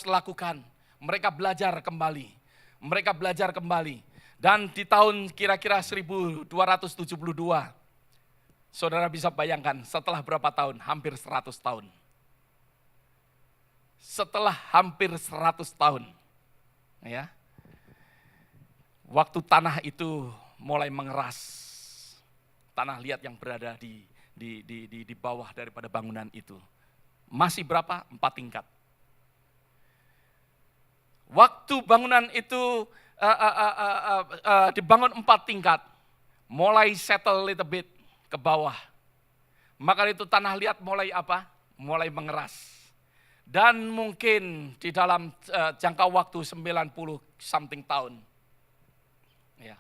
lakukan. Mereka belajar kembali. Mereka belajar kembali. Dan di tahun kira-kira 1272, saudara bisa bayangkan setelah berapa tahun? Hampir 100 tahun. Setelah hampir 100 tahun. Ya, waktu tanah itu mulai mengeras. Tanah liat yang berada di bawah daripada bangunan itu. Masih berapa? 4 tingkat. Waktu bangunan itu dibangun 4 tingkat, mulai settle little bit ke bawah. Maka itu tanah liat mulai apa? Mulai mengeras. Dan mungkin di dalam jangka waktu 90 something tahun. Ya.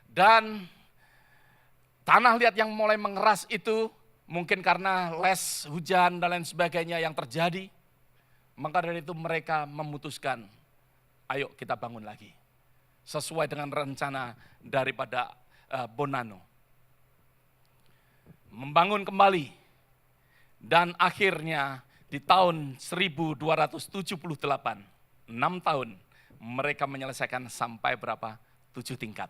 Dan tanah liat yang mulai mengeras itu mungkin karena les hujan dan lain sebagainya yang terjadi. Maka dari itu mereka memutuskan, ayo kita bangun lagi. Sesuai dengan rencana daripada Bonanno. Membangun kembali. Dan akhirnya di tahun 1278, 6 tahun, mereka menyelesaikan sampai berapa? 7 tingkat.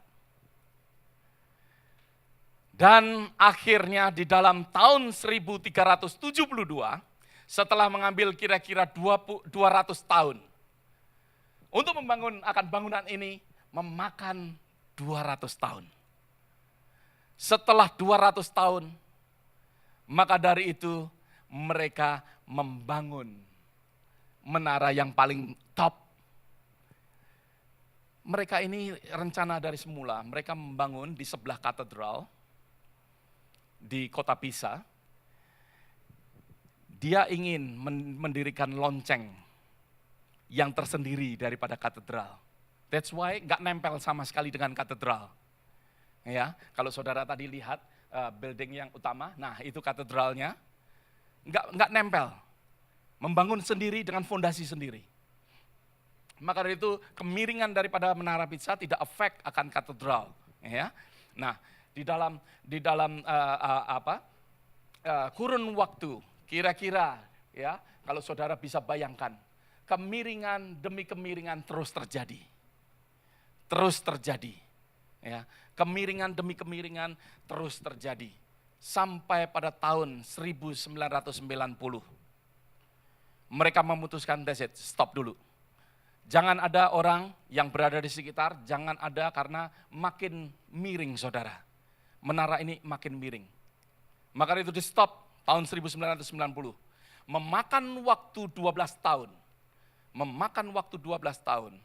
Dan akhirnya di dalam tahun 1372, setelah mengambil kira-kira 200 tahun, untuk membangun akan bangunan ini memakan 200 tahun. Setelah 200 tahun, maka dari itu mereka membangun menara yang paling top. Mereka ini rencana dari semula, mereka membangun di sebelah katedral di kota Pisa. Dia ingin mendirikan lonceng yang tersendiri daripada katedral. That's why nggak nempel sama sekali dengan katedral. Ya, kalau saudara tadi lihat building yang utama, nah itu katedralnya. Enggak nempel, membangun sendiri dengan fondasi sendiri. Maka dari itu kemiringan daripada menara Pisa tidak efek akan katedral. Ya, nah di dalam kurun waktu kira-kira ya kalau saudara bisa bayangkan kemiringan demi kemiringan terus terjadi, ya kemiringan demi kemiringan terus terjadi. Sampai pada tahun 1990, mereka memutuskan, that's it, stop dulu. Jangan ada orang yang berada di sekitar, jangan ada karena makin miring saudara. Menara ini makin miring. Maka itu di stop tahun 1990. Memakan waktu 12 tahun. Memakan waktu 12 tahun.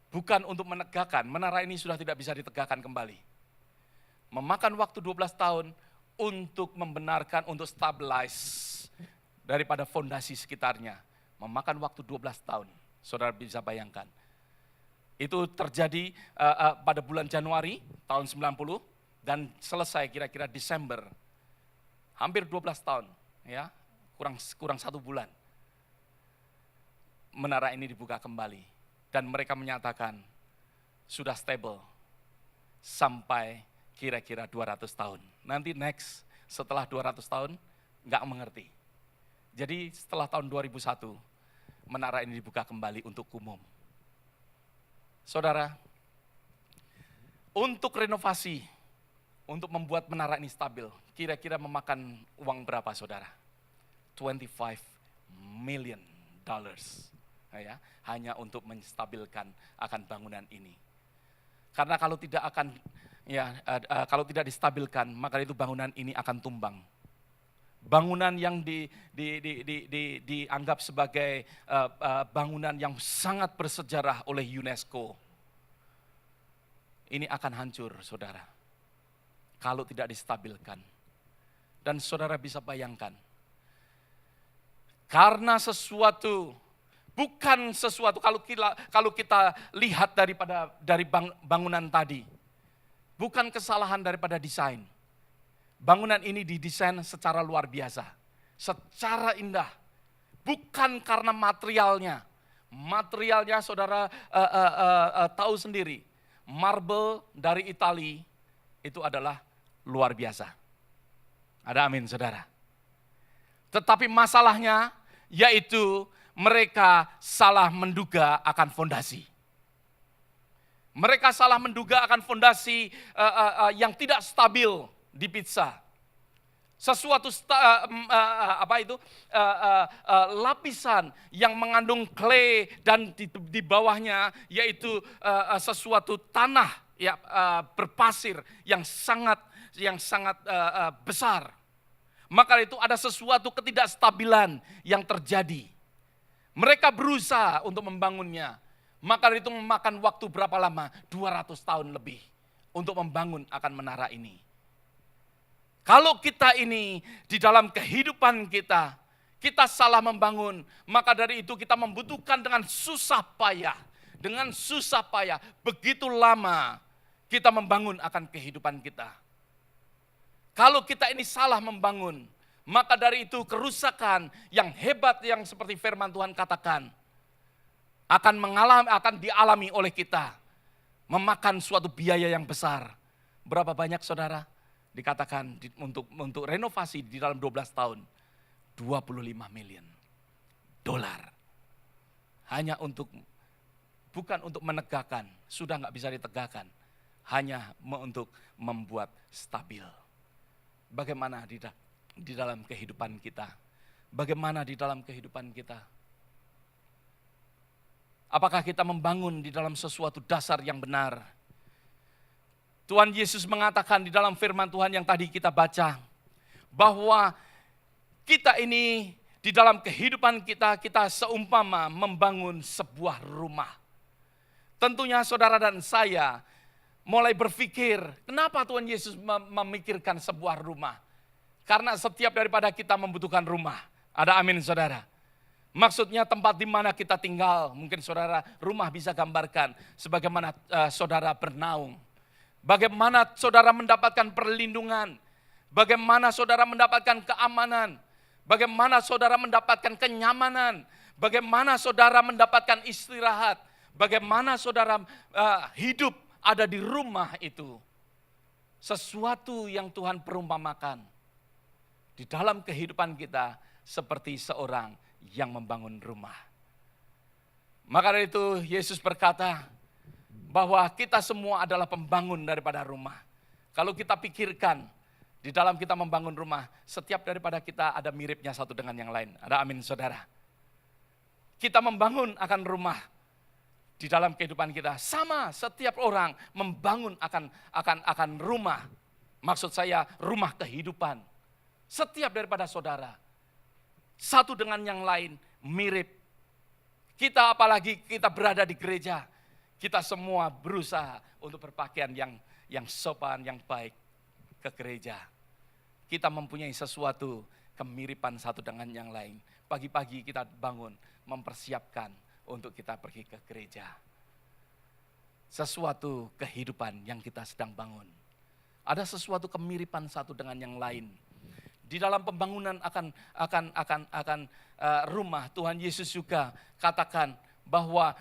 Bukan untuk menegakkan, menara ini sudah tidak bisa ditegakkan kembali. Memakan waktu 12 tahun, untuk membenarkan, untuk stabilize daripada fondasi sekitarnya. Memakan waktu 12 tahun, saudara bisa bayangkan. Itu terjadi pada bulan Januari tahun 90 dan selesai kira-kira Desember. Hampir 12 tahun, ya, kurang 1 bulan. Menara ini dibuka kembali dan mereka menyatakan sudah stable sampai kira-kira 200 tahun. Nanti next setelah 200 tahun nggak mengerti. Jadi setelah tahun 2001 menara ini dibuka kembali untuk umum. Saudara, untuk renovasi, untuk membuat menara ini stabil, kira-kira memakan uang berapa saudara? $25 million. Ya, hanya untuk menstabilkan akan bangunan ini. Karena kalau tidak akan kalau tidak distabilkan, maka itu bangunan ini akan tumbang. Bangunan yang dianggap sebagai bangunan yang sangat bersejarah oleh UNESCO, ini akan hancur, saudara, kalau tidak distabilkan. Dan saudara bisa bayangkan, karena sesuatu, bukan sesuatu, kalau kita lihat dari bangunan tadi, bukan kesalahan daripada desain. Bangunan ini didesain secara luar biasa, secara indah. Bukan karena materialnya. Materialnya saudara tahu sendiri, marble dari Italia itu adalah luar biasa. Ada amin saudara. Tetapi masalahnya yaitu mereka salah menduga akan fondasi. Mereka salah menduga akan fondasi yang tidak stabil di pizza. Sesuatu lapisan yang mengandung clay dan di bawahnya yaitu sesuatu tanah ya berpasir yang sangat besar. Maka itu ada sesuatu ketidakstabilan yang terjadi. Mereka berusaha untuk membangunnya. Maka itu memakan waktu berapa lama? 200 tahun lebih untuk membangun akan menara ini. Kalau kita ini di dalam kehidupan kita salah membangun, maka dari itu kita membutuhkan dengan susah payah. Dengan susah payah, begitu lama kita membangun akan kehidupan kita. Kalau kita ini salah membangun, maka dari itu kerusakan yang hebat yang seperti firman Tuhan katakan, akan dialami oleh kita. Memakan suatu biaya yang besar. Berapa banyak saudara? Dikatakan untuk renovasi di dalam 12 tahun, 25 miliar dolar. Hanya bukan untuk menegakkan, sudah nggak bisa ditegakkan. Hanya untuk membuat stabil. Bagaimana di dalam kehidupan kita? Bagaimana di dalam kehidupan kita? Apakah kita membangun di dalam sesuatu dasar yang benar? Tuhan Yesus mengatakan di dalam firman Tuhan yang tadi kita baca, bahwa kita ini di dalam kehidupan kita seumpama membangun sebuah rumah. Tentunya saudara dan saya mulai berpikir, kenapa Tuhan Yesus memikirkan sebuah rumah? Karena setiap daripada kita membutuhkan rumah. Ada amin saudara. Maksudnya tempat di mana kita tinggal. Mungkin saudara rumah bisa gambarkan sebagaimana saudara bernaung. Bagaimana saudara mendapatkan perlindungan. Bagaimana saudara mendapatkan keamanan. Bagaimana saudara mendapatkan kenyamanan. Bagaimana saudara mendapatkan istirahat. Bagaimana saudara hidup ada di rumah itu. Sesuatu yang Tuhan perumpamakan. Di dalam kehidupan kita seperti seorang yang membangun rumah. Maka dari itu Yesus berkata bahwa kita semua adalah pembangun daripada rumah. Kalau kita pikirkan di dalam kita membangun rumah, setiap daripada kita ada miripnya satu dengan yang lain. Ada amin saudara. Kita membangun akan rumah di dalam kehidupan kita. Sama setiap orang membangun akan rumah. Maksud saya rumah kehidupan. Setiap daripada saudara. Satu dengan yang lain mirip. Kita apalagi kita berada di gereja. Kita semua berusaha untuk berpakaian yang sopan, yang baik ke gereja. Kita mempunyai sesuatu kemiripan satu dengan yang lain. Pagi-pagi kita bangun, mempersiapkan untuk kita pergi ke gereja. Sesuatu kehidupan yang kita sedang bangun. Ada sesuatu kemiripan satu dengan yang lain. Di dalam pembangunan akan rumah, Tuhan Yesus juga katakan bahwa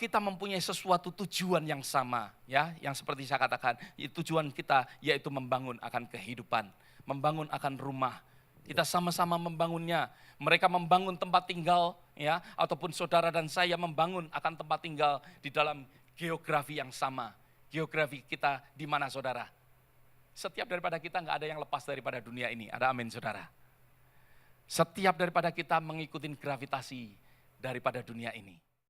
kita mempunyai sesuatu tujuan yang sama, ya, yang seperti saya katakan, tujuan kita yaitu membangun akan kehidupan, membangun akan rumah. Kita sama-sama membangunnya. Mereka membangun tempat tinggal, ya, ataupun saudara dan saya membangun akan tempat tinggal di dalam geografi yang sama. Geografi kita di mana saudara? Setiap daripada kita nggak ada yang lepas daripada dunia ini. Ada amin saudara. Setiap daripada kita mengikuti gravitasi daripada dunia ini.